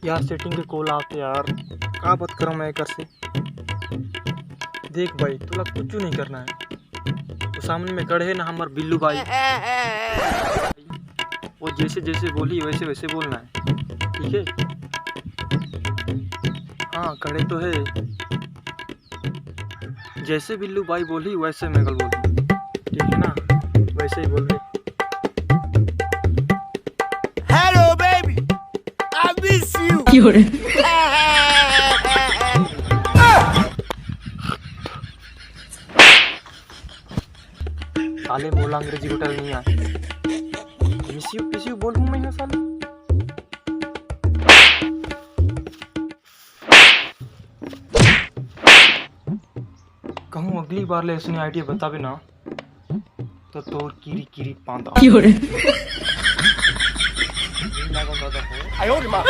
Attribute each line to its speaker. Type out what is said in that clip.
Speaker 1: यार सेटिंग के कॉल आते यार, का बात करूँ मैं कर से। देख भाई तुला कुछ नहीं करना है, तो सामने में खड़े है ना हमारे बिल्लू भाई, वो जैसे जैसे बोली वैसे वैसे बोलना है, ठीक है। हाँ खड़े तो है, जैसे बिल्लू भाई बोली वैसे मैं कल बोली, ठीक है ना, वैसे ही बोल रहे।
Speaker 2: Hello baby, I miss you.
Speaker 1: साले मोला अंग्रेजी होटल नहीं आए, मिस यू बोलूँ मैं ना साले। कहूँ अगली बार ले इसने आइडिया बतावे ना तो तोर कीरी कीरी पांदा।
Speaker 2: I hold him up.